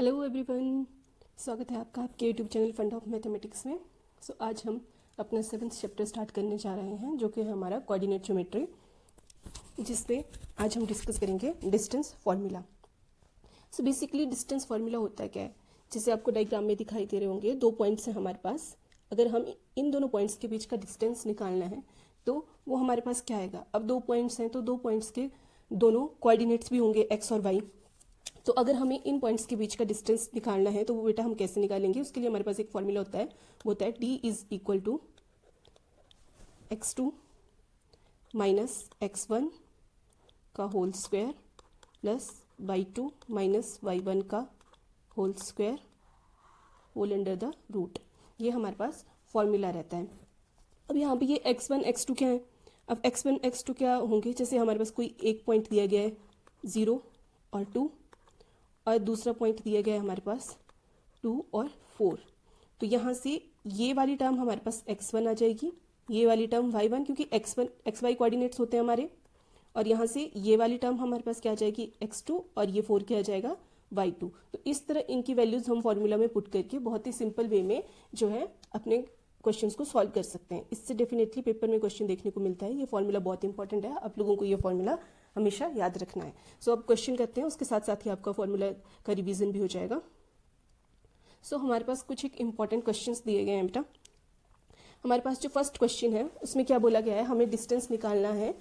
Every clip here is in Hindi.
हेलो एवरीवन, स्वागत है आपका आपके YouTube channel fund of mathematics में। आज हम अपना 7th चैप्टर स्टार्ट करने जा रहे हैं, जो कि है हमारा कोऑर्डिनेट ज्योमेट्री, जिसमें आज हम डिस्कस करेंगे distance formula. Basically distance formula होता है क्या है, जैसे आपको डायग्राम में दिखाई दे रहे होंगे, 2 पॉइंट्स हैं हमारे पास। अगर हम इन दोनों पॉइंट्स के बीच का डिस्टेंस निकालना है तो वो हमारे पास क्या आएगा। अब 2 पॉइंट्स हैं तो 2 पॉइंट्स के दोनों कोऑर्डिनेट्स भी होंगे, एक्स और वाई। तो अगर हमें इन पॉइंट्स के बीच का डिस्टेंस निकालना है तो वो बेटा हम कैसे निकालेंगे। उसके लिए हमारे पास एक फॉर्मूला होता है, वो होता है d is equal to x2 minus x1 का whole square plus y2 minus y1 का whole square whole under the root. ये हमारे पास फॉर्मूला रहता है। अब यहाँ पे ये x1 x2 क्या है। अब x1 x2 क्या होंगे, जैसे हमारे पास कोई एक पॉइंट दिया गया है 0 और 2 और दूसरा पॉइंट दिया गया है हमारे पास 2 और 4। तो यहाँ से ये वाली टर्म हमारे पास x1 आ जाएगी, ये वाली टर्म y1, क्योंकि x1 xy कोऑर्डिनेट्स होते हैं हमारे। और यहाँ से ये वाली टर्म हमारे पास क्या आ जाएगी x2 और ये 4 क्या आ जाएगा y2। तो इस तरह इनकी वैल्यूज हम फॉर्मूला में पुट करके बहुत ही सिंपल वे में जो है अपने क्वेश्चंस को सॉल्व कर सकते हैं। इससे डेफिनेटली पेपर में क्वेश्चन देखने को मिलता है। ये फॉर्मूला बहुत इंपॉर्टेंट है, आप लोगों को ये फॉर्मूला हमेशा याद रखना है। अब क्वेश्चन करते हैं, उसके साथ साथ ही आपका फॉर्मूला का रिवीजन भी हो जाएगा। हमारे पास कुछ एक इंपॉर्टेंट क्वेश्चंस दिए गए हैं बेटा। हमारे पास जो फर्स्ट क्वेश्चन है उसमें क्या बोला गया है, हमें डिस्टेंस निकालना है,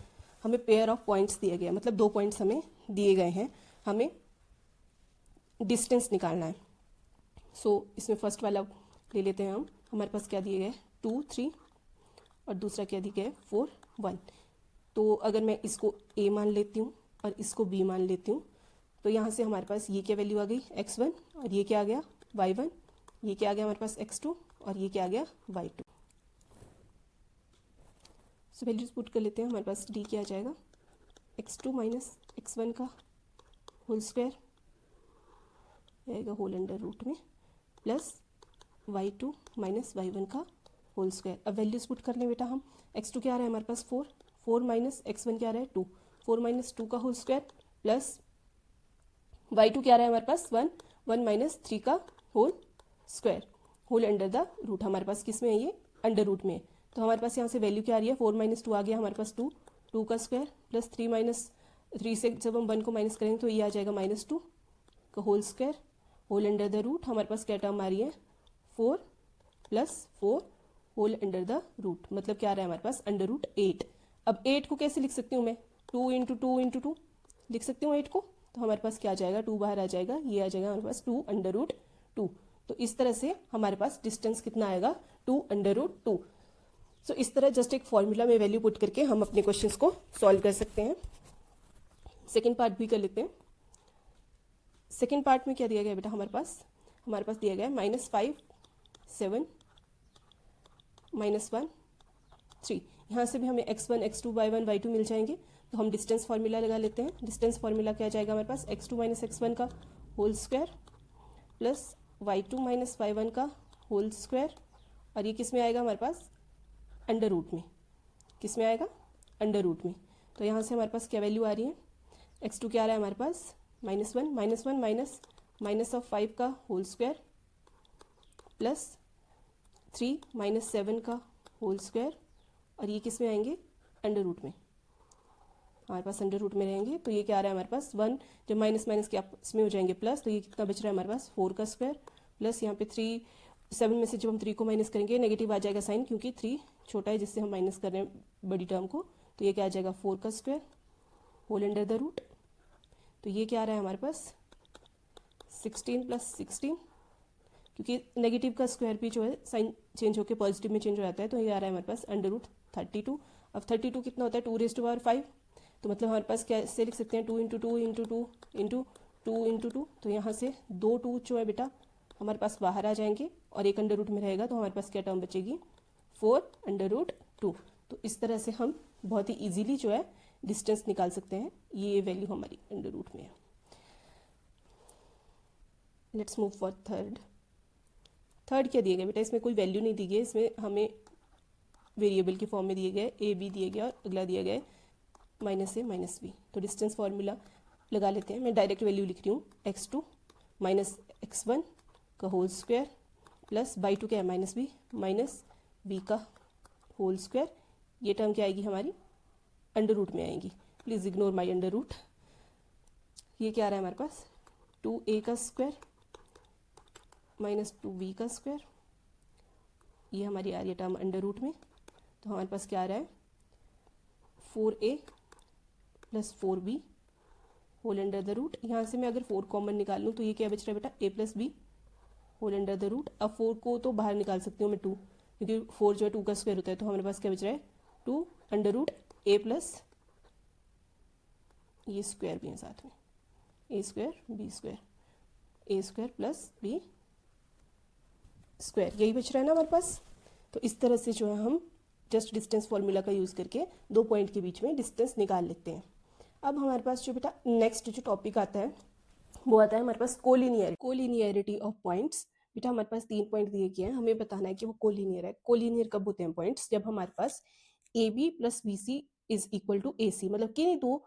हमें पेयर ऑफ पॉइंट्स दिए गए हैं, मतलब 2 पॉइंट्स हमें दिए गए हैं, हमें डिस्टेंस निकालना है। इसमें फर्स्ट वाला ले लेते हैं हम। हमारे पास क्या दिए गए 2 3 और दूसरा क्या दिया गया है 4 1। तो अगर मैं इसको a मान लेती हूँ और इसको b मान लेती हूँ तो यहाँ से हमारे पास ये क्या वैल्यू आ गई x1 और ये क्या आ गया y1, ये क्या आ गया हमारे पास x2 और ये क्या आ गया y2। वैल्यूज पुट कर लेते हैं। हमारे पास d क्या आ जाएगा x2 माइनस x1 का होल स्क्वायर आएगा होल अंडर रूट में प्लस y2 माइनस y1 का होल स्क्वायर। अब वैल्यूज पुट कर लें बेटा हम। x2 क्या आ रहा है हमारे पास 4 4 माइनस x1 क्या आ रहा है 2 4 माइनस 2 का होल स्क्वायर प्लस y2 क्या आ रहा है हमारे पास 1 1 माइनस 3 का whole square whole under the root. हमारे पास किस में है, ये अंडर रूट में है। तो हमारे पास यहाँ से वैल्यू क्या आ रही है 4 माइनस 2 आ गया हमारे पास 2 2 का स्क्वायर प्लस 3 माइनस 3 से जब हम 1 को माइनस करेंगे तो ये आ जाएगा माइनस 2 का whole square whole under the root. हमारे पास क्या टर्म आ रही है 4 plus 4 whole under the root, मतलब क्या आ रहा है हमारे पास अंडर रूट 8। अब 8 को कैसे लिख सकती हूँ मैं, 2 इंटू 2 इंटू 2 लिख सकती हूँ 8 को। तो हमारे पास क्या आ जाएगा 2 बाहर आ जाएगा, ये आ जाएगा हमारे पास 2 अंडर रूट 2। तो इस तरह से हमारे पास डिस्टेंस कितना आएगा 2 अंडर रूट 2। इस तरह जस्ट एक फॉर्मूला में वैल्यू पुट करके हम अपने क्वेश्चंस को सॉल्व कर सकते हैं। सेकेंड पार्ट भी कर लेते हैं। सेकेंड पार्ट में क्या दिया गया बेटा, हमारे पास दिया गया -5 7 -1 3। यहाँ से भी हमें x1 x2 y1 y2 मिल जाएंगे। तो हम डिस्टेंस फार्मूला लगा लेते हैं। डिस्टेंस फार्मूला क्या जाएगा हमारे पास x2 माइनस x1 का whole square plus y2 minus y1 का होल स्क्वायर और ये किस में आएगा हमारे पास अंडर रूट में। किस में आएगा अंडर रूट में। तो यहाँ से हमारे पास क्या वैल्यू आ रही है x2 क्या आ रहा है हमारे पास -1 माइनस ऑफ 5 का होल स्क्वायर प्लस 3 माइनस 7 का होल स्क्वायर और ये किस में आएंगे अंडर रूट में। हमारे पास अंडर रूट में रहेंगे तो ये क्या आ रहा है हमारे पास 1, जब माइनस माइनस के आपस में हो जाएंगे प्लस, तो ये कितना बच रहा है हमारे पास 4 का स्क्वायर प्लस यहाँ पे 3 7 में से जब हम 3 को माइनस करेंगे नेगेटिव आ जाएगा साइन, क्योंकि 3 छोटा है जिससे हम माइनस कर रहे हैं बड़ी टर्म को। तो ये क्या आ जाएगा 4 का square whole under the root. तो ये क्या आ रहा है हमारे पास 16 प्लस 16, क्योंकि नेगेटिव का स्क्वायर भी जो है साइन चेंज होकर पॉजिटिव में चेंज हो जाता है। तो ये आ रहा है हमारे पास अंडर रूट 32। अब 32 कितना होता है 2 रेज़ टू पावर 5। तो मतलब हमारे पास कैसे लिख सकते हैं 2 इंटू 2 इंटू 2 इंटू 2 इंटू 2। तो यहाँ से 2 2 जो है बेटा हमारे पास बाहर आ जाएंगे और एक अंडर रूट में रहेगा। तो हमारे पास क्या टर्म बचेगी 4 अंडर रूट 2। तो इस तरह से हम बहुत ही ईजिली जो है डिस्टेंस निकाल सकते हैं। ये वैल्यू हमारी अंडर रूट में है। लेट्स मूव फॉर थर्ड क्या दिया गया बेटा, इसमें कोई वैल्यू नहीं दी गई, इसमें हमें वेरिएबल के फॉर्म में दिए गए a b दिए गया और अगला दिया गया -a -b। तो डिस्टेंस फार्मूला लगा लेते हैं। मैं डायरेक्ट वैल्यू लिख रही हूँ x2 माइनस x1 का whole square plus by two क्या है माइनस बी का होल स्क्वायर। ये टर्म क्या आएगी हमारी अंडर रूट में आएगी, please ignore my under root. ये क्या आ रहा है हमारे पास 2a का स्क्वायर माइनस 2b का स्क्वायर, ये हमारी आ रही है टर्म अंडर रूट में। तो हमारे पास क्या आ रहा है 4a plus 4b whole under the root. यहाँ से मैं अगर 4 कॉमन निकाल लूँ तो ये क्या बच रहा है बेटा a plus B whole under the root. अब 4 को तो बाहर निकाल सकती हूँ मैं 2, क्योंकि 4 जो है 2 का स्क्वायर होता है। तो हमारे पास क्या बच रहा है 2 अंडर रूट a प्लस ये स्क्वायर भी है साथ में a square b square, a square plus b square, यही बच रहा है ना हमारे पास। तो इस तरह से जो है हम जस्ट डिस्टेंस फॉर्मूला का यूज़ करके दो पॉइंट के बीच में डिस्टेंस निकाल लेते हैं। अब हमारे पास जो बेटा नेक्स्ट जो टॉपिक आता है वो आता है हमारे पास कोलिनियरिटी ऑफ पॉइंट्स। बेटा हमारे पास 3 पॉइंट दिए गए हैं, हमें बताना है कि वो कोलिनियर है। कोलिनियर कब होते हैं पॉइंट्स? जब हमारे पास A B plus B C is equal to A C, मतलब किन्हीं दो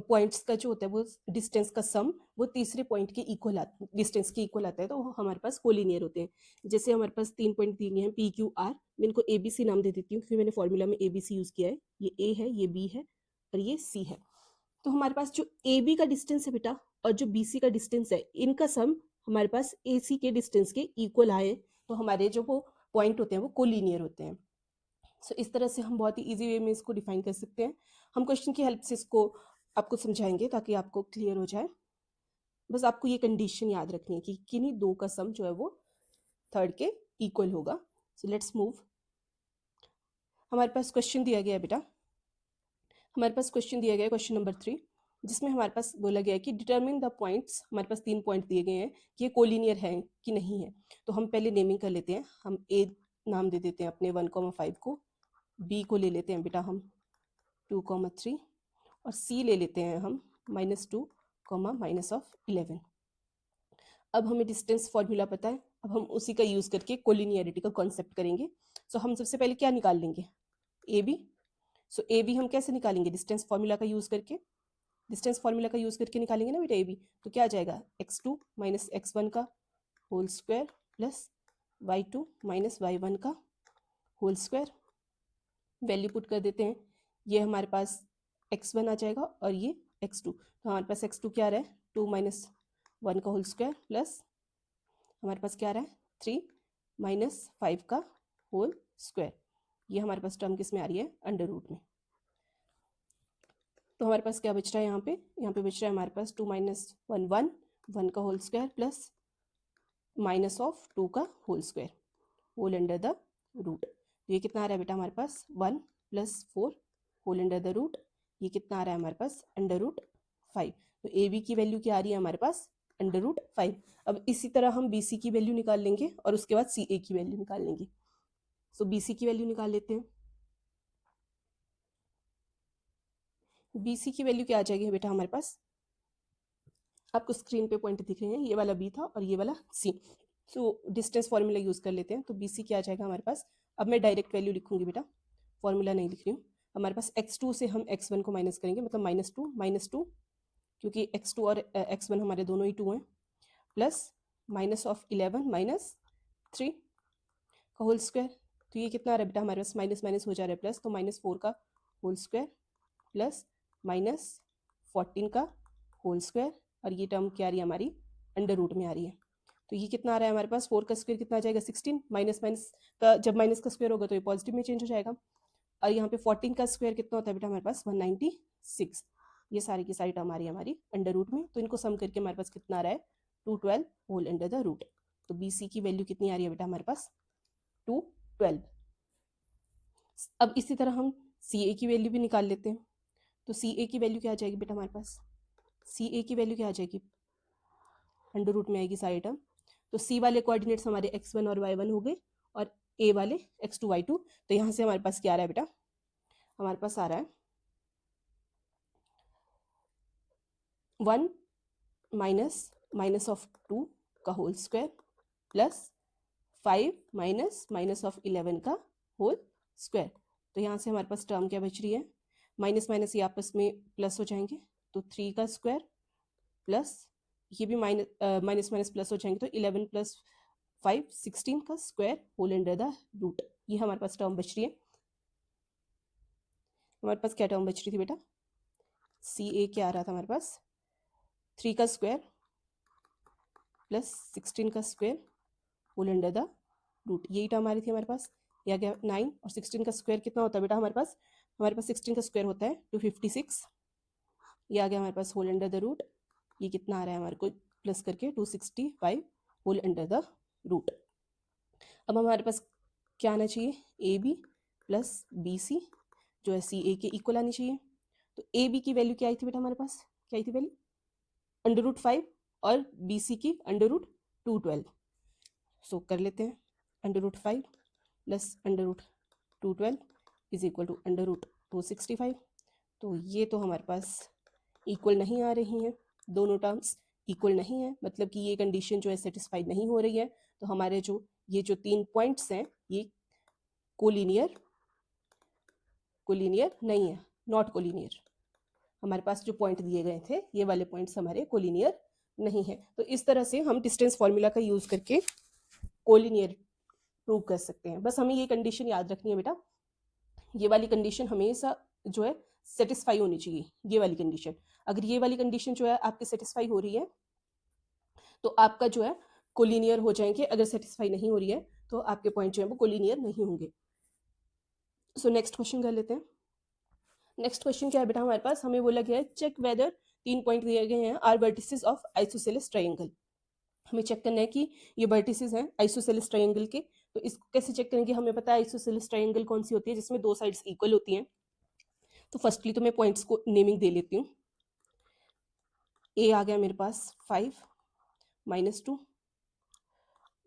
पॉइंट्स का जो होता है वो डिस्टेंस का सम वो तीसरे पॉइंट के इक्वल डिस्टेंस के इक्वल आता है, तो हमारे पास कोलिनियर होते हैं। जैसे हमारे पास 3 पॉइंट दिए गए हैं पी क्यू आर, मैं इनको ए बी सी नाम दे देती हूँ क्योंकि मैंने फॉर्मूला में ए बी सी यूज़ किया है। ये ए है, ये बी है और ये सी है। तो हमारे पास जो ए बी का डिस्टेंस है बेटा और जो बी सी का डिस्टेंस है, इनका सम हमारे पास ए सी के डिस्टेंस के इक्वल आए तो हमारे जो वो पॉइंट होते हैं वो कोलिनियर होते हैं। सो इस तरह से हम बहुत ही इजी वे में इसको डिफाइन कर सकते हैं। हम क्वेश्चन की हेल्प से इसको आपको समझाएंगे ताकि आपको क्लियर हो जाए। बस आपको ये कंडीशन याद रखनी है कि किन्हीं दो का सम जो है वो थर्ड के इक्वल होगा। So let's move. हमारे पास क्वेश्चन दिया गया है बेटा, हमारे पास क्वेश्चन दिया गया है क्वेश्चन नंबर 3, जिसमें हमारे पास बोला गया है कि डिटरमिन द पॉइंट्स। हमारे पास 3 पॉइंट दिए गए हैं कि ये कोलिनियर है कि नहीं है। तो हम पहले नेमिंग कर लेते हैं। हम ए नाम दे देते हैं अपने 1,5 को, बी को ले लेते हैं बेटा हम 2,3 और सी ले लेते हैं हम -2, -11। अब हमें डिस्टेंस फॉर्मूला पता है, अब हम उसी का यूज़ करके कोलिनियरिटी का कॉन्सेप्ट करेंगे। सो हम सबसे पहले क्या निकाल लेंगे A B. So A B हम कैसे निकालेंगे? डिस्टेंस फॉर्मूला का यूज़ करके, डिस्टेंस फॉर्मूला का यूज़ करके निकालेंगे ना बेटा ए बी। तो क्या आ जाएगा x2 माइनस x1 का whole square plus y2 minus y1 का होल स्क्वायर। वैल्यू पुट कर देते हैं, ये हमारे पास x1 आ जाएगा और ये x2। तो हमारे पास x2 क्या आ रहा है 2 माइनस 1 का होल स्क्वायर प्लस हमारे पास क्या आ रहा है 3 माइनस 5 का होल स्क्वायर। ये हमारे पास टर्म किस में आ रही है अंडर रूट में। तो हमारे पास क्या बच रहा है यहाँ पे बच रहा है हमारे पास 2 माइनस 1 का whole square plus minus of 2 का whole square whole under the root. ये कितना आ रहा है बेटा हमारे पास 1 plus 4 whole under the root. ये कितना आ रहा है हमारे पास अंडर रूट 5। तो ए बी की वैल्यू क्या आ रही है हमारे पास अंडर रूट 5। अब इसी तरह हम बी सी की वैल्यू निकाल लेंगे और उसके बाद सी ए की वैल्यू निकाल लेंगे। सो बी सी की वैल्यू निकाल लेते हैं। बी सी की वैल्यू क्या आ जाएगी बेटा हमारे पास, आपको स्क्रीन पे पॉइंट दिख रहे हैं, ये वाला बी था और ये वाला सी। सो डिस्टेंस फॉर्मूला यूज़ कर लेते हैं। तो बी सी क्या आ जाएगा हमारे पास, अब मैं डायरेक्ट वैल्यू लिखूंगी बेटा, फॉर्मूला नहीं लिख रही हूँ। हमारे पास x2 से हम x1 को माइनस करेंगे, मतलब -2 क्योंकि x2 और x1 हमारे दोनों ही 2 हैं, प्लस माइनस ऑफ 11 माइनस 3 का होल स्क्वायर। तो ये कितना आ रहा है बेटा हमारे पास माइनस माइनस हो जा रहा है प्लस, तो -4 का होल स्क्वायर प्लस -14 का होल स्क्वायर और ये टर्म क्या आ रही है हमारी अंडर रूट में आ रही है। तो ये कितना आ रहा है हमारे पास 4 का स्क्वायर कितना आ जाएगा 16, माइनस माइनस का जब माइनस का स्क्वायर होगा तो ये पॉजिटिव में चेंज हो जाएगा। और यहाँ पे 14 का स्क्वायर कितना होता है बेटा हमारे पास 196। ये सारी की सारी टर्म आ रही है हमारी अंडर रूट में। तो इनको सम करके हमारे पास कितना आ रहा है 212 होल अंडर द रूट। तो बी सी की वैल्यू कितनी आ रही है बेटा हमारे पास 212। अब इसी तरह हम सी ए की वैल्यू भी निकाल लेते हैं। तो सी ए की वैल्यू क्या आ जाएगी बेटा हमारे पास, सी ए की वैल्यू क्या आ जाएगी अंडर रूट में आएगी सारी टर्म। तो सी वाले कोऑर्डिनेट्स हमारे x1 और y1 हो गए और ए वाले x2 y2। तो यहाँ से हमारे पास क्या आ रहा है बेटा, हमारे पास आ रहा है 1 माइनस ऑफ 2 का whole square plus 5 minus of 11 का होल स्क्वायर। तो यहाँ से हमारे पास टर्म क्या बच रही है, माइनस माइनस ये आपस में प्लस हो जाएंगे, तो 3 का स्क्वायर प्लस ये भी माइनस माइनस प्लस हो जाएंगे, तो 11 + 5 16 का square whole under the root. ये हमारे पास टर्म बच रही है। हमारे पास क्या टर्म बच रही थी बेटा? सी ए क्या आ रहा था हमारे पास? 3 का स्क्वायर प्लस 16 का square whole under the root, यही टर्म आ रही थी हमारे पास। ये आ गया 9, और 16 का स्क्वायर कितना होता है बेटा हमारे पास? हमारे पास 16 का स्क्वायर होता है 256। ये आ गया हमारे पास होल अंडर द रूट। ये कितना आ रहा है हमारे को प्लस करके 265 होल अंडर द रूट। अब हमारे पास क्या आना चाहिए? A B plus B C जो है सी ए के इक्वल आनी चाहिए। तो ए बी की वैल्यू क्या आई थी बेटा हमारे पास? क्या आई थी वैल्यू? √5 और बी सी की √212। सो कर लेते हैं, √5 प्लस √212 इज इक्वल टू √265। तो ये तो हमारे पास इक्वल नहीं आ रही हैं, दोनों टर्म्स इक्वल नहीं है, मतलब कि ये कंडीशन जो है सेटिस्फाइड नहीं हो रही है। तो हमारे जो ये जो 3 पॉइंट्स हैं ये कोलिनियर नहीं है, नॉट कोलिनियर। हमारे पास जो पॉइंट दिए गए थे ये वाले पॉइंट्स हमारे कोलिनियर नहीं है। तो इस तरह से हम डिस्टेंस फॉर्मूला का यूज करके कोलिनियर प्रूव कर सकते हैं। बस हमें ये कंडीशन याद रखनी है बेटा, ये वाली कंडीशन हमेशा जो है सेटिस्फाई होनी चाहिए। ये वाली कंडीशन, अगर ये वाली कंडीशन जो है आपकी सेटिस्फाई हो रही है तो आपका जो है कोलिनियर हो जाएंगे, अगर सेटिस्फाई नहीं हो रही है तो आपके पॉइंट जो है वो कोलिनियर नहीं होंगे। सो नेक्स्ट क्वेश्चन कर लेते हैं। नेक्स्ट क्वेश्चन क्या है बेटा हमारे पास? हमें बोला गया है चेक वेदर, 3 पॉइंट दिए गए हैं, are vertices of isosceles triangle. हमें चेक करना है कि ये वर्टिसेस हैं आइसोसेलेस ट्रायंगल के। तो इसको कैसे चेक करेंगे? हमें पता है आइसोसेलेस ट्रायंगल कौन सी होती है? जिसमें 2 साइड्स इक्वल होती हैं। तो फर्स्टली तो मैं पॉइंट्स को नेमिंग दे लेती हूँ। ए आ गया मेरे पास 5 -2,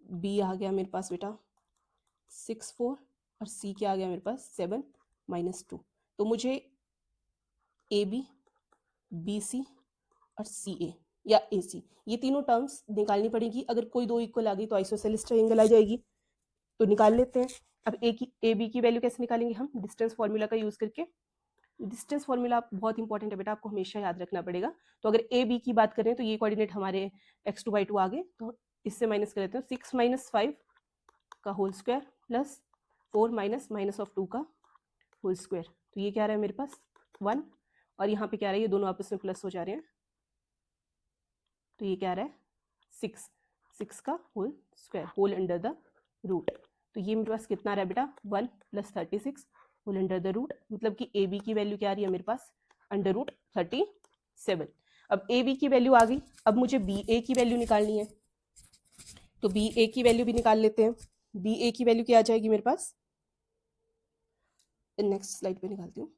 बी आ गया मेरे पास बेटा 6 4, और सी क्या आ गया मेरे पास 7 -2। तो मुझे ए बी सी और सी ए या ए सी, ये तीनों टर्म्स निकालनी पड़ेगी। अगर कोई 2 इक्वल आ गई तो आइसोसेलेस ट्रायंगल आ जाएगी, तो निकाल लेते हैं। अब ए बी की वैल्यू कैसे निकालेंगे हम? डिस्टेंस फॉर्मूला का यूज करके। डिस्टेंस फॉर्मूला बहुत इंपॉर्टेंट है बेटा, आपको हमेशा याद रखना पड़ेगा। तो अगर ए बी की बात करें तो ये कोऑर्डिनेट हमारे x2/2 आ गए, तो इससे माइनस कर लेते हैं 6 - 5 का होल स्क्वायर प्लस 4 - -2 का होल स्क्वायर। तो ये क्या आ रहा है मेरे पास 1, और यहाँ पे क्या आ रहा है? ये दोनों आपस में प्लस हो जा रहे हैं, तो ये क्या आ रहा है 6 का whole square whole under the root. तो ये मेरे पास कितना आ रहा है बेटा 1 + 36 होल अंडर द रूट, मतलब कि ए बी की वैल्यू क्या आ रही है मेरे पास √37। अब ए बी की वैल्यू आ गई, अब मुझे बी ए की वैल्यू निकालनी है, तो बी ए की वैल्यू भी निकाल लेते हैं। बी ए की वैल्यू क्या आ जाएगी मेरे पास? नेक्स्ट स्लाइड पे निकालती हूँ,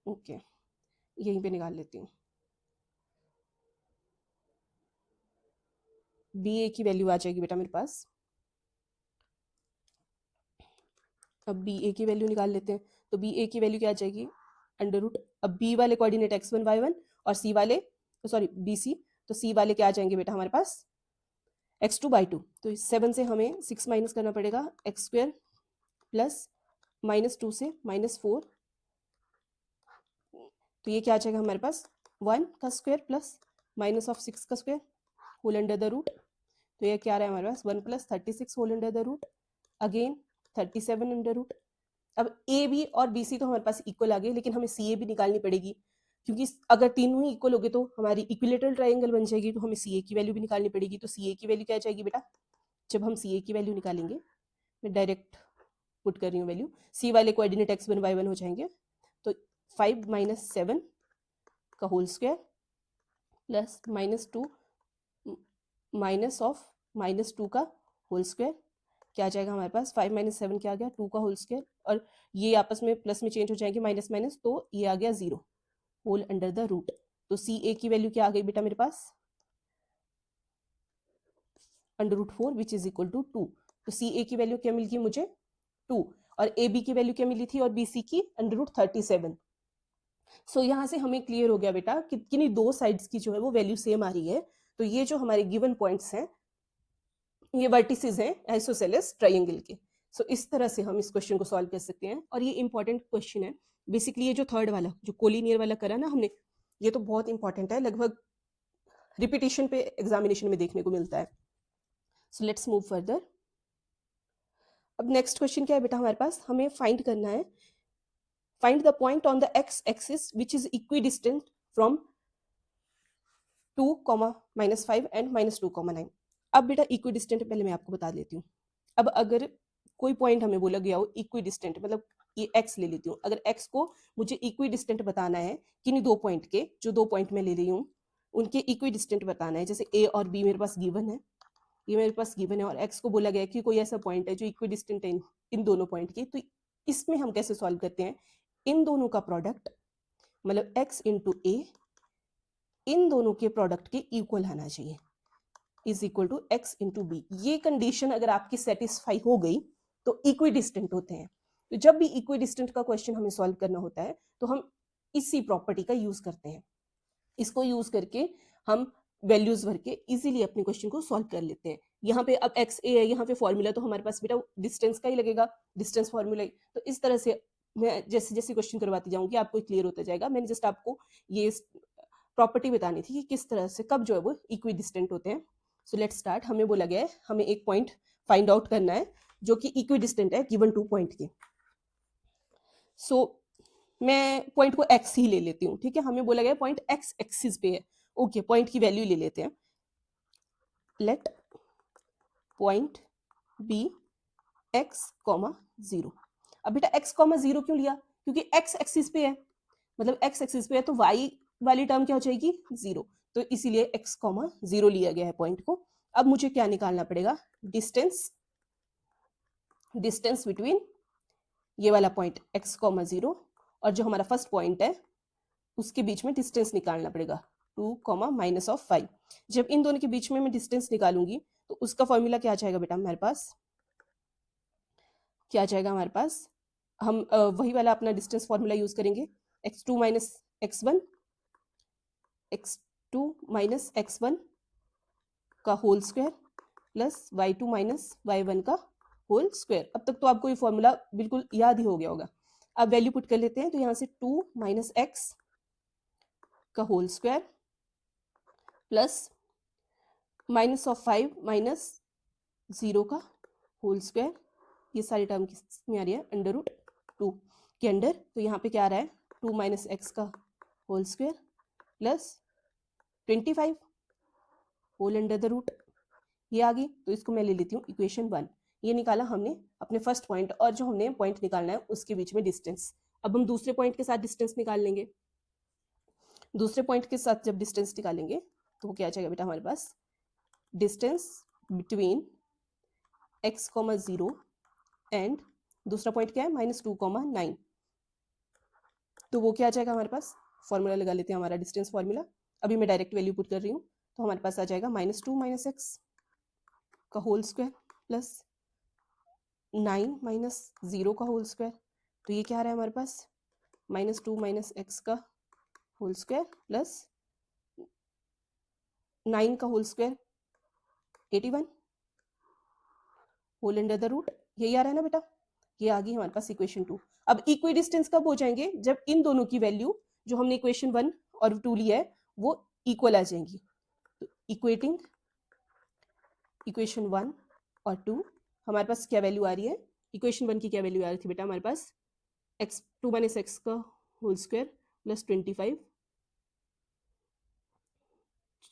ओके यहीं पे निकाल लेती हूँ। बी ए की वैल्यू आ जाएगी बेटा मेरे पास, अब बी ए की वैल्यू निकाल लेते हैं। तो बी ए की वैल्यू क्या आ जाएगी √, अब बी वाले कोऑर्डिनेट x1 y1 और सी वाले सॉरी बी सी, तो सी वाले क्या आ जाएंगे बेटा हमारे पास x2/2। तो 7 से हमें 6 माइनस करना पड़ेगा, x² प्लस -2 से -4, तो ये क्या आ जाएगा हमारे पास 1 का स्क्वायर प्लस -6 का square whole under the root. तो ये क्या आ रहा है हमारे पास 1 + 36 whole under the root, again 37 under root. अब ए बी और बी सी तो हमारे पास इक्वल आ गए, लेकिन हमें सी ए भी निकालनी पड़ेगी, क्योंकि अगर तीनों ही इक्वल हो गए तो हमारी इक्विलेटरल ट्रायंगल बन जाएगी, तो हमें सी ए की वैल्यू भी निकालनी पड़ेगी। तो सी ए की वैल्यू क्या आ जाएगी बेटा? जब हम सी ए की वैल्यू निकालेंगे, मैं डायरेक्ट पुट कर रही हूँ वैल्यू, सी वाले कोऑर्डिनेट x1 y1 हो जाएंगे, तो 5 - 7 का होल स्क्वायर प्लस -2 -2 का होल स्क्वायर, क्या आ जाएगा हमारे पास 5 - 7 क्या आ गया 2 का होल स्क्वायर, और ये आपस में प्लस में चेंज हो जाएंगे माइनस माइनस, तो ये आ गया 0 होल अंडर द रूट। तो सी ए की वैल्यू क्या आ गई बेटा मेरे पास √4 विच इज इक्वल टू 2। तो सी ए की वैल्यू क्या मिल गई मुझे 2, और ए बी की वैल्यू क्या मिली थी और बी सी की √37। सो यहाँ से हमें क्लियर हो गया बेटा कि किन्हीं 2 साइड्स की जो है वो वैल्यू सेम आ रही है। तो ये जो हमारे गिवन पॉइंट्स हैं ये वर्टिसेस हैं आइसोसेलेस ट्रायंगल के। सो इस तरह से हम इस क्वेश्चन को सॉल्व कर सकते हैं, और ये इंपॉर्टेंट क्वेश्चन है। बेसिकली ये जो थर्ड वाला जो कोलिनियर वाला करा ना हमने, ये तो बहुत इंपॉर्टेंट है, लगभग रिपीटेशन पे एग्जामिनेशन में देखने को मिलता है. So let's move further. अब नेक्स्ट क्वेश्चन क्या है बेटा हमारे पास, हमें फाइंड करना है, find the point on the x axis which is equidistant from 2, -5 and -2, 9. अब बेटा इक्विडिस्टेंट पहले मैं आपको बता देती हूँ. अब अगर कोई पॉइंट हमें बोला गया हो इक्विडिस्टेंट, मतलब ये एक्स ले लेती हूँ, अगर एक्स को मुझे इक्विडिस्टेंट बताना है किन्हीं दो पॉइंट के, जो दो पॉइंट मैं ले रही हूँ उनके इक्विडिस्टेंट बताना है, जैसे ए और बी मेरे पास गिवन है, ये मेरे पास गिवन है, और एक्स को बोला गया है कि कोई ऐसा पॉइंट है जो इक्विडिस्टेंट है इन दोनों पॉइंट की, तो इसमें हम कैसे सॉल्व करते हैं, इन दोनों का प्रोडक्ट मतलब एक्स इंटू ए इन दोनों के प्रोडक्ट के इक्वल आना चाहिए, is equal to x into B. ये कंडीशन अगर आपकी सेटिस्फाई हो गई तो इक्विडिस्टेंट होते हैं. तो जब भी इक्विडिस्टेंट का क्वेश्चन हमें सॉल्व करना होता है तो हम इसी प्रॉपर्टी का यूज करते हैं. इसको यूज करके हम वैल्यूज भर के इजीली अपने क्वेश्चन को सॉल्व कर लेते हैं. यहाँ पे अब एक्स ए है, यहाँ पे फॉर्मूला तो हमारे पास बेटा डिस्टेंस का ही लगेगा, डिस्टेंस फॉर्मूला. तो इस तरह से मैं जैसे जैसे क्वेश्चन करवाती जाऊंगी आपको क्लियर होता जाएगा. मैंने जस्ट आपको ये प्रॉपर्टी बतानी थी कि किस तरह से कब जो है वो इक्विडिस्टेंट होते हैं. So let's start. हमें बोला गया है हमें एक पॉइंट फाइंड आउट करना है जो कि इक्विडिस्टेंट है गिवन 2 पॉइंट के. सो मैं पॉइंट को एक्स ही ले लेती हूँ, ठीक है. हमें बोला गया पॉइंट एक्स एक्सिस पे है. ओके, पॉइंट की वैल्यू ले लेते हैं. Let point B x comma 0. अब बेटा एक्स कॉमा 0 क्यों लिया, क्योंकि एक्स एक्सिस पे है, मतलब एक्स एक्सिस पे है तो वाई वाली टर्म क्या हो जाएगी 0, तो इसीलिए एक्स कॉमा 0 लिया गया है पॉइंट को. अब मुझे क्या निकालना पड़ेगा, डिस्टेंस, डिस्टेंस बिटवीन ये वाला पॉइंट एक्स कॉमा 0 और जो हमारा फर्स्ट पॉइंट है उसके बीच में डिस्टेंस निकालना पड़ेगा 2, -5. जब इन दोनों के बीच में मैं डिस्टेंस निकालूंगी तो उसका फॉर्मूला क्या आ जाएगा बेटा हमारे पास, क्या आ जाएगा हमारे पास, हम वही वाला अपना डिस्टेंस फॉर्मूला यूज करेंगे, x2 - x1 x2 - x1 का whole square plus y2 - y1 का होल स्क्वायर. अब तक तो आपको ये फॉर्मूला बिल्कुल याद ही हो गया होगा. अब वैल्यू पुट कर लेते हैं, तो यहाँ से 2 - x का होल स्क्वायर प्लस -5 - 0 का होल स्क्वायर, ये सारी टर्म किसमें आ रही है, √2 के अंडर. तो यहाँ पे क्या आ रहा है 2 - x का whole square plus 25 whole under the root, ये आ गई. तो इसको मैं ले लेती हूँ इक्वेशन 1. ये निकाला हमने अपने फर्स्ट पॉइंट और जो हमने पॉइंट निकालना है उसके बीच में डिस्टेंस. अब हम दूसरे पॉइंट के साथ डिस्टेंस निकाल लेंगे. दूसरे पॉइंट के साथ जब डिस्टेंस निकालेंगे तो वो क्या आ जाएगा बेटा हमारे पास, डिस्टेंस बिटवीन x, 0 एंड दूसरा पॉइंट क्या है -2, 9. तो वो क्या आ जाएगा हमारे पास, फॉर्मूला लगा लेते हैं हमारा डिस्टेंस फॉर्मूला. अभी मैं डायरेक्ट वैल्यू पुट कर रही हूँ, तो हमारे पास आ जाएगा -2 - x का होल स्क्वायर प्लस 9 - 0 का होल स्क्वायर. तो ये क्या आ रहा है हमारे पास, -2 - x का होल स्क्वायर प्लस 9 का whole square 81 whole under the root. यही आ रहा है ना बेटा, ये आ गई हमारे पास इक्वेशन 2. अब इक्वी डिस्टेंस कब हो जाएंगे, जब इन दोनों की वैल्यू जो हमने इक्वेशन 1 और 2 लिया है वो इक्वल आ जाएंगी. तो इक्वेटिंग इक्वेशन 1 और 2, हमारे पास क्या वैल्यू आ रही है, इक्वेशन 1 की क्या वैल्यू आ रही थी बेटा हमारे पास, x2 - x का होल स्क्वायर प्लस 25.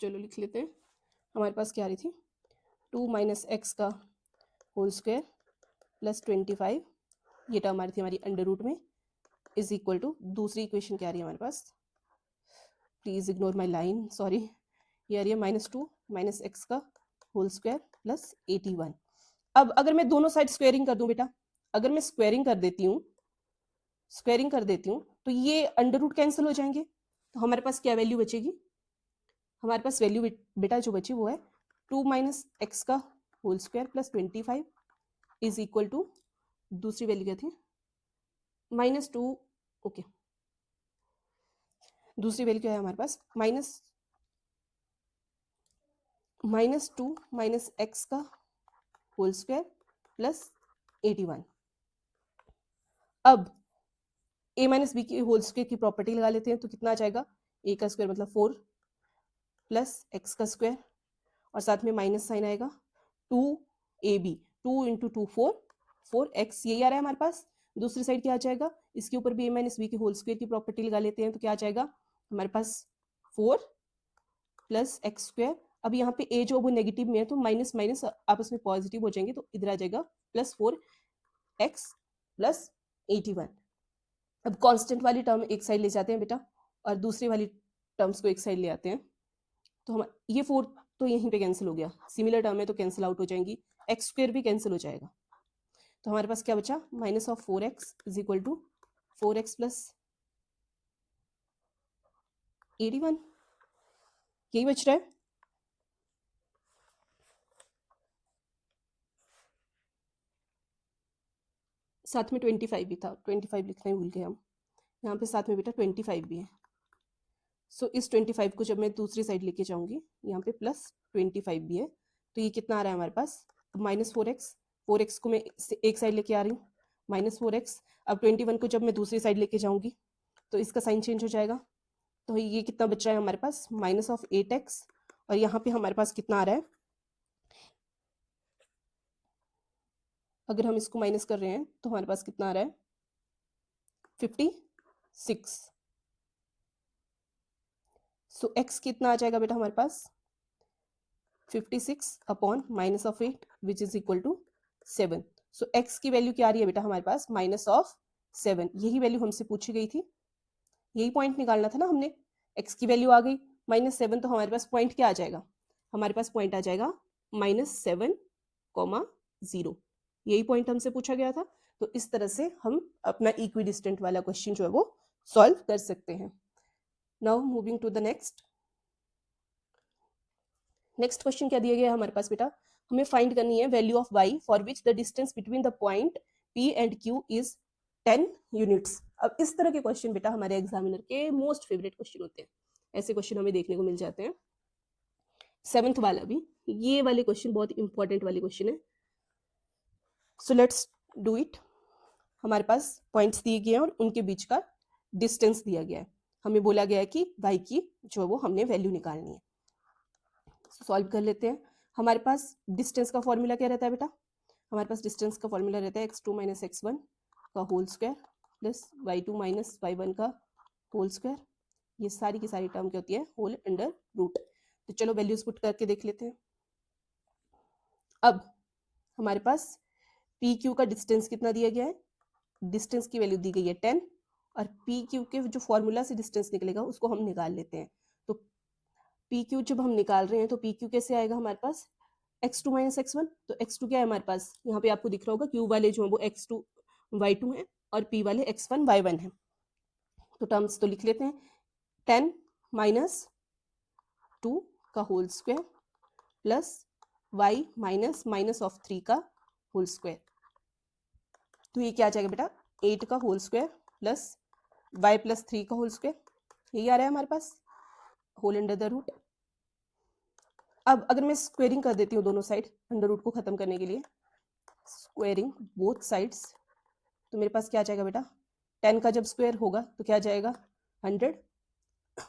चलो लिख लेते हैं, हमारे पास क्या आ रही थी 2 - x का होल स्क्वायर प्लस 25, ये टर्म आ रही थी हमारी अंडर रूट में, इज इक्वल टू दूसरी इक्वेशन क्या आ रही है हमारे पास, please ignore my line, sorry, ये आ रही है -2 - x का होल स्क्वायर प्लस 81. अब अगर मैं दोनों साइड स्क्वेयरिंग कर दूं बेटा, अगर मैं स्क्वेयरिंग कर देती हूँ, स्क्वेयरिंग कर देती हूँ तो ये अंडर रूट कैंसिल हो जाएंगे. तो हमारे पास क्या वैल्यू बचेगी, हमारे पास वैल्यू बेटा जो बची वो है 2 - x का whole square plus 25 is equal to, दूसरी वैल्यू क्या थी -2, ओके, दूसरी वैल्यू क्या है हमारे पास -2 - x का होल स्क्वायर प्लस 81. अब a - b की होल स्क्वायर की प्रॉपर्टी लगा लेते हैं, तो कितना आ जाएगा, a का स्क्वायर मतलब 4 प्लस एक्स का स्क्वायर और साथ में माइनस साइन आएगा 2ab, 2 इंटू 2 4x, यही आ रहा है हमारे पास। दूसरी साइड क्या आ जाएगा, इसके ऊपर भी a माइनस बी के होल स्क्वायर की प्रॉपर्टी लगा लेते हैं, तो क्या आ जाएगा हमारे पास 4 प्लस एक्स स्क्वायर। अब यहाँ पे a जो वो नेगेटिव में है तो माइनस माइनस आपस में पॉजिटिव हो जाएंगे, तो इधर आ जाएगा प्लस 4x प्लस 81। अब कांस्टेंट वाली टर्म एक साइड ले जाते हैं बेटा और दूसरी वाली टर्म्स को एक साइड ले आते हैं, तो हम ये 4 तो यहीं पे कैंसिल हो गया, सिमिलर टर्म है तो कैंसिल आउट हो जाएंगी, एक्स स्क्वायर भी कैंसिल हो जाएगा, तो हमारे पास क्या बचा minus of 4x is equal to 4x plus 81, यही बच रहा है। साथ में 25 भी था, 25 लिखना ही भूल गए हम, यहाँ पे साथ में बेटा 25 भी है। सो इस 25 को जब मैं दूसरी साइड लेके जाऊंगी, यहाँ पे प्लस 25 भी है, तो ये कितना आ रहा है हमारे पास माइनस 4x को मैं एक साइड लेके आ रही हूँ माइनस 4x। अब 21 को जब मैं दूसरी साइड लेके जाऊंगी तो इसका साइन चेंज हो जाएगा, तो ये कितना बच रहा है हमारे पास माइनस ऑफ 8x, और यहाँ पे हमारे पास कितना आ रहा है, अगर हम इसको माइनस कर रहे हैं तो हमारे पास कितना आ रहा है 56। सो x कितना आ जाएगा बेटा हमारे पास 56 upon minus of 8 which is equal to 7। So x की वैल्यू क्या आ रही है बेटा हमारे पास माइनस ऑफ 7, यही वैल्यू हमसे पूछी गई थी, यही पॉइंट निकालना था ना हमने। x की वैल्यू आ गई -7, तो हमारे पास पॉइंट क्या आ जाएगा, हमारे पास पॉइंट आ जाएगा -7,0, यही पॉइंट हमसे पूछा गया था। तो इस तरह से हम अपना इक्विडिस्टेंट वाला क्वेश्चन जो है वो सॉल्व कर सकते हैं। Now moving to the next question क्या दिया गया है हमारे पास बेटा, हमें फाइंड करनी है value of y for which the distance between the point p and q is 10 units. अब इस तरह के क्वेश्चन बेटा हमारे एग्जामिनर के मोस्ट फेवरेट क्वेश्चन होते हैं, ऐसे क्वेश्चन हमें देखने को मिल जाते हैं। 7th वाला भी, ये वाले क्वेश्चन बहुत इंपॉर्टेंट वाले क्वेश्चन है। So let's do it. हमारे पास पॉइंट्स दिए गए हैं और उनके बीच का डिस्टेंस दिया गया है, हमें बोला गया है कि y की जो वो हमने वैल्यू निकालनी है। सॉल्व कर लेते हैं। हमारे पास डिस्टेंस का फॉर्मूला क्या रहता है बेटा, हमारे पास डिस्टेंस का फॉर्मूला रहता है x2 माइनस x1 का whole square plus y2 minus y1 का होल स्क्वायर, ये सारी की सारी टर्म क्या होती है होल अंडर रूट। तो चलो वैल्यूज पुट करके देख लेते हैं। अब हमारे पास पी क्यू का डिस्टेंस कितना दिया गया है, डिस्टेंस की वैल्यू दी गई है 10, और पी क्यू के जो फॉर्मूला से डिस्टेंस निकलेगा उसको हम निकाल लेते हैं। तो पी क्यू जब हम निकाल रहे हैं तो पी क्यू कैसे आएगा हमारे पास x2 माइनस x1, तो x2 क्या है हमारे पास, यहाँ पे आपको दिख रहा होगा q वाले जो है वो x2 y2 है और p वाले x1 y1 है। तो टर्म्स तो लिख लेते हैं 10 माइनस 2 का whole square plus y minus minus of 3 का होल स्क्वायर, तो ये क्या आ जाएगा बेटा 8 का whole square plus y plus 3 का होल स्क्वायर, यही आ रहा है हमारे पास होल अंडर द रूट। अब अगर मैं स्क्वेयरिंग कर देती हूँ दोनों साइड अंडर रूट को खत्म करने के लिए, स्क्वेयरिंग बोथ साइड्स, तो मेरे पास क्या आ जाएगा बेटा 10 का जब स्क्वायर होगा तो क्या आ जाएगा 100,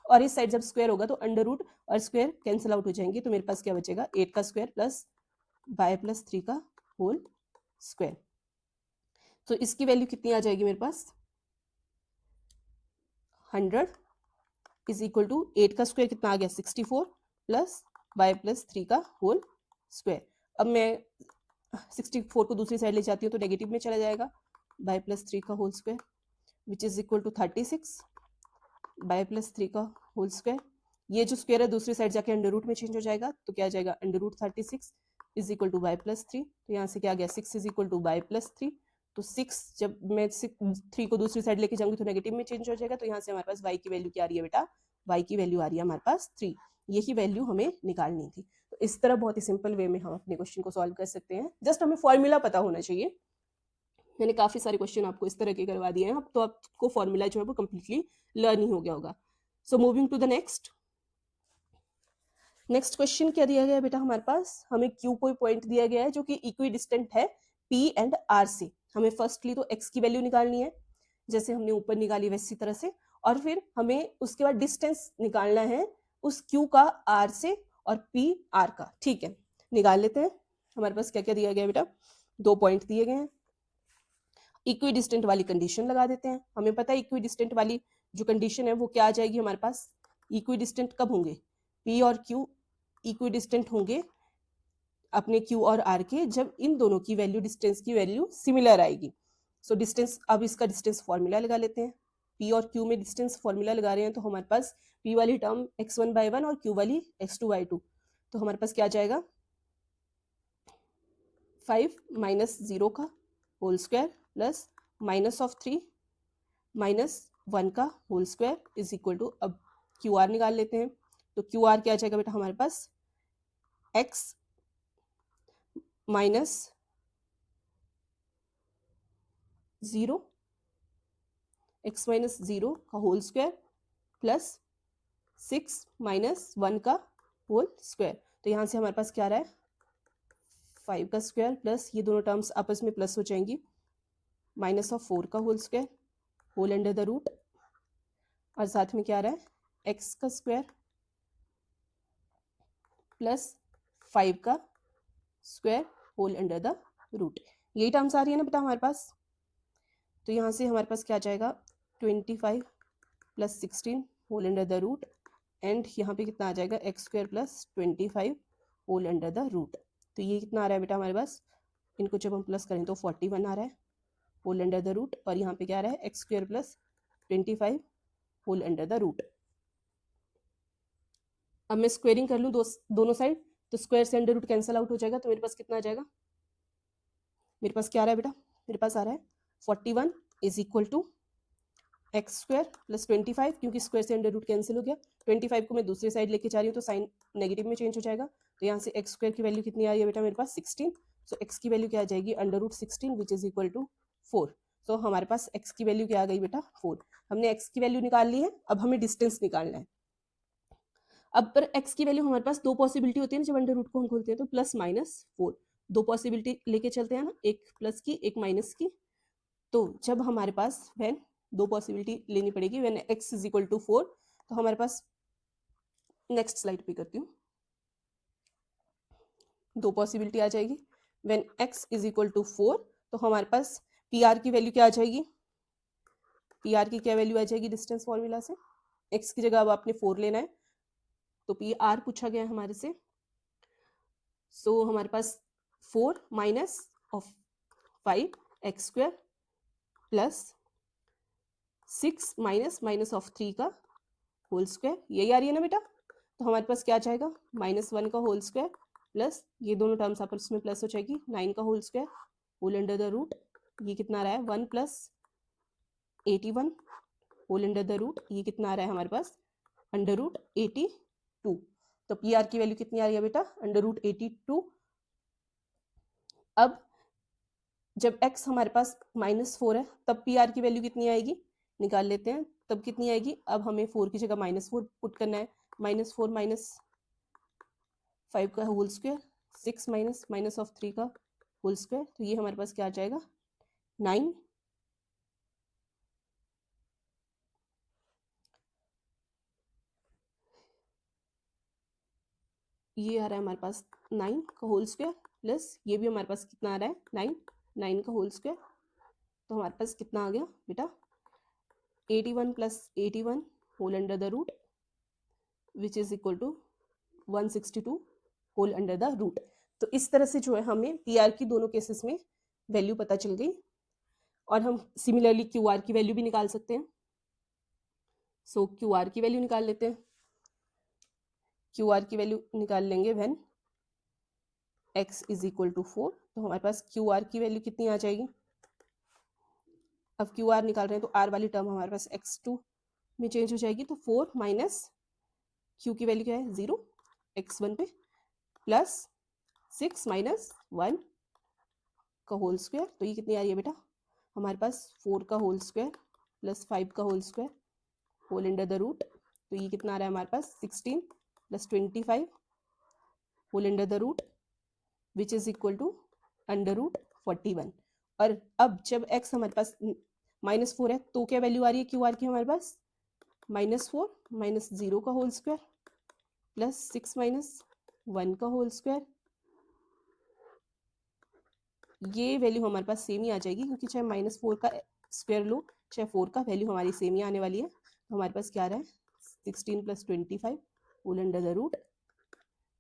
और इस साइड जब स्क्वायर होगा तो अंडर रूट और स्क्वायर कैंसिल आउट हो जाएंगे, तो मेरे पास क्या बचेगा 8 का स्क्वायर प्लस y प्लस 3 का होल स्क्वायर। तो इसकी वैल्यू कितनी आ जाएगी मेरे पास 100 इज इक्वल टू 8 का स्क्वायर कितना आ गया 64 प्लस y प्लस 3 का होल स्क्वायर। अब मैं 64 को दूसरी साइड ले जाती हूँ तो नेगेटिव में चला जाएगा, y प्लस 3 का whole square which is equal to 36 y plus 3 का होल स्क्वायर, ये जो स्क्वायर है दूसरी साइड जाके अंडर रूट में चेंज हो जाएगा, तो क्या आ जाएगा under root 36 is equal to y plus 3, तो यहाँ से क्या आ गया 6 is equal to y plus 3, तो 6 जब मैं 3 को दूसरी साइड लेके जाऊंगी तो नेगेटिव में चेंज हो जाएगा, तो यहाँ से हमारे पास y की वैल्यू क्या आ रही है बेटा, y की वैल्यू आ रही है हमारे पास 3, यही वैल्यू हमें निकालनी थी। तो इस तरह बहुत ही सिंपल वे में हम अपने क्वेश्चन को सॉल्व कर सकते हैं, जस्ट हमें फॉर्मूला पता होना चाहिए। मैंने काफी सारे क्वेश्चन आपको इस तरह के करवा दिए हैं, अब तो आपको फॉर्मूला जो है वो कम्प्लीटली लर्न ही हो गया होगा। So moving to the next question क्या दिया गया है बेटा हमारे पास, हमें क्यू कोई पॉइंट दिया गया है जो कि इक्वी डिस्टेंट है पी एंड आर से। हमें फर्स्टली तो एक्स की वैल्यू निकालनी है जैसे हमने ऊपर निकाली वैसी तरह से, और फिर हमें उसके बाद डिस्टेंस निकालना है उस Q का R से और P R का, ठीक है। निकाल लेते हैं। हमारे पास क्या क्या दिया गया बेटा, 2 पॉइंट दिए गए हैं। इक्वी डिस्टेंट वाली कंडीशन लगा देते हैं। हमें पता है इक्वी डिस्टेंट वाली जो कंडीशन है वो क्या आ जाएगी हमारे पास, इक्वी डिस्टेंट कब होंगे, P और Q इक्वी डिस्टेंट होंगे अपने Q और R के, जब इन दोनों की वैल्यू, डिस्टेंस की वैल्यू सिमिलर आएगी। सो डिस्टेंस, अब इसका डिस्टेंस फॉर्मूला लगा लेते हैं। P और Q में डिस्टेंस फॉर्मूला लगा रहे हैं तो हमारे पास P वाली टर्म x1/1 और Q वाली x2/2, तो हमारे पास क्या जाएगा 5 माइनस 0 का whole square plus minus of 3 minus 1 का whole square is equal to, अब क्यू आर निकाल लेते हैं। तो क्यू आर क्या आ जाएगा बेटा हमारे पास, x माइनस 0, x माइनस 0 का होल स्क्वायर प्लस 6 माइनस 1 का होल स्क्वायर। तो यहाँ से हमारे पास क्या आ रहा है 5 का स्क्वायर प्लस ये दोनों टर्म्स आपस में प्लस हो जाएंगी, माइनस ऑफ 4 का whole square whole under the root, और साथ में क्या आ रहा है x का स्क्वायर प्लस 5 का square whole under the root. यही टर्म्स आ रही है ना बेटा हमारे पास। तो यहाँ से हमारे पास क्या आ जाएगा 25 plus 16 whole under the root, and यहाँ पे कितना आ जाएगा x square plus 25 whole under the root. तो ये कितना आ रहा है बेटा हमारे पास, इनको जब हम प्लस करें तो 41 आ रहा है होल अंडर द रूट, और यहाँ पे क्या आ रहा है x square plus 25 whole under the root. अब मैं स्क्वेयरिंग कर लूँ दोनों साइड, तो स्क्वायर से अंडर रूट कैंसिल आउट हो जाएगा, तो मेरे पास कितना आ जाएगा, मेरे पास क्या आ रहा है बेटा, मेरे पास आ रहा है 41 is equal to x square plus 25, क्योंकि स्क्वायर से अंडर रूट कैंसिल हो गया, 25 को मैं दूसरी साइड लेके जा रही हूँ तो साइन नेगेटिव में चेंज हो जाएगा। तो यहाँ से एक्स स्क्वायर की वैल्यू कितनी आ रही है बेटा मेरे पास 16, सो एक्स की वैल्यू क्या आ जाएगी under root 16 which is equal to 4। So हमारे पास एक्स की वैल्यू क्या आ गई बेटा 4। हमने एक्स की वैल्यू निकाल ली है, अब हमें डिस्टेंस निकालना है। अब पर एक्स की वैल्यू हमारे पास दो पॉसिबिलिटी होती है ना जब अंडर रूट को हम खोलते हैं, तो प्लस माइनस 4, दो पॉसिबिलिटी लेके चलते हैं ना, एक प्लस की एक माइनस की। तो जब हमारे पास व्हेन दो पॉसिबिलिटी लेनी पड़ेगी, when x is equal to 4, तो हमारे पास नेक्स्ट स्लाइड पे करती हूँ, दो पॉसिबिलिटी आ जाएगी। When x is equal to 4 तो हमारे पास पी आर की वैल्यू क्या आ जाएगी, पी आर की क्या वैल्यू आ जाएगी डिस्टेंस फॉर्मूला से, x की जगह अब आपने 4 लेना है, तो पी आर पूछा गया है हमारे से। सो हमारे पास 4 minus of 5 x square plus 6 minus minus of 3 का होल स्क्वायर, यही आ रही है ना बेटा। तो हमारे पास क्या आ जाएगा -1 का होल स्क्वायर प्लस ये दोनों टर्म्स आपस में प्लस हो जाएगी 9 का whole square whole under the root, ये कितना आ रहा है 1 plus 81 whole under the root, ये कितना आ रहा है हमारे पास अंडर रूट 82। तो पी आर की वैल्यू कितनी आ रही है बेटा अंडर रूट 82। अब जब x हमारे पास -4 है तब पी आर की वैल्यू कितनी आएगी निकाल लेते हैं, तब कितनी आएगी, अब हमें 4 की जगह -4 पुट करना है, -4 माइनस 5 का whole square 6 minus minus of 3 का होल स्क्वायर, तो ये हमारे पास क्या आ जाएगा 9। ये आ रहा है हमारे पास 9 का होल स्क्वायर प्लस ये भी हमारे पास कितना आ रहा है 9 का होल स्क्वायर, तो हमारे पास कितना आ गया बेटा 81 plus 81 whole under the root which is equal to 162 whole under the root. तो इस तरह से जो है हमें पी आर की दोनों केसेस में वैल्यू पता चल गई, और हम सिमिलरली क्यू आर की वैल्यू भी निकाल सकते हैं। सो क्यू आर की वैल्यू निकाल लेते हैं, क्यू आर की वैल्यू निकाल लेंगे when x is equal to 4, तो हमारे पास क्यू आर की वैल्यू कितनी आ जाएगी, अब क्यू आर निकाल रहे हैं तो आर वाली टर्म हमारे पास x2 में चेंज हो जाएगी, तो 4 माइनस क्यू की वैल्यू क्या है 0 x1 पे प्लस 6 माइनस 1 का होल स्क्वायर, तो ये कितनी आ रही है बेटा हमारे पास 4 का होल स्क्वायर प्लस 5 का whole square whole under the root, तो ये कितना आ रहा है हमारे पास 16 plus 25 whole under the root which is equal to under root 41। और अब जब x हमारे पास -4 है तो क्या वैल्यू आ रही है क्यू आर की हमारे पास -4 माइनस 0 का होल स्क्वायर प्लस 6 माइनस 1 का होल स्क्वायर। ये वैल्यू हमारे पास सेम ही आ जाएगी क्योंकि चाहे -4 का स्क्वायर लो चाहे 4 का, वैल्यू हमारी सेम ही आने वाली है। तो हमारे पास क्या आ रहा है 16 + 25 होल अंडर द रूट,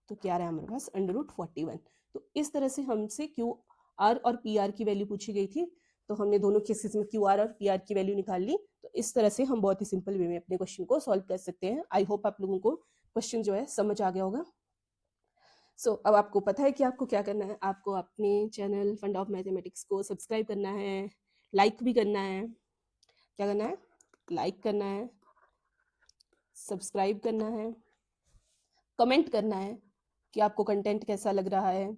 तो क्या आ रहा है हमारे पास √41। तो इस तरह से हमसे QR और PR की वैल्यू पूछी गई थी, तो हमने दोनों केसेस में QR और PR की वैल्यू निकाल ली। तो इस तरह से हम बहुत ही सिंपल वे में अपने क्वेश्चन को सॉल्व कर सकते हैं। आई होप आप लोगों को क्वेश्चन जो है समझ आ गया होगा। सो अब आपको पता है कि आपको क्या करना है। आपको अपने चैनल फंड ऑफ मैथमेटिक्स को सब्सक्राइब करना है, लाइक भी करना है। क्या करना है? लाइक करना है, सब्सक्राइब करना है, कमेंट करना है कि आपको कंटेंट कैसा लग रहा है,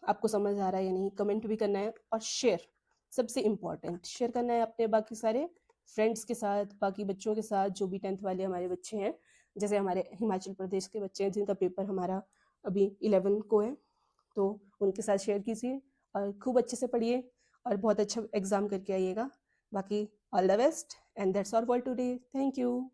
आपको समझ आ रहा है या नहीं, कमेंट भी करना है। और शेयर, सबसे इम्पॉर्टेंट, शेयर करना है अपने बाकी सारे फ्रेंड्स के साथ, बाकी बच्चों के साथ जो भी 10th वाले हमारे बच्चे हैं, जैसे हमारे हिमाचल प्रदेश के बच्चे हैं जिनका पेपर हमारा अभी 11 को है, तो उनके साथ शेयर कीजिए और खूब अच्छे से पढ़िए और बहुत अच्छा एग्जाम करके आइएगा। बाकी all the best and that's all for today. Thank you.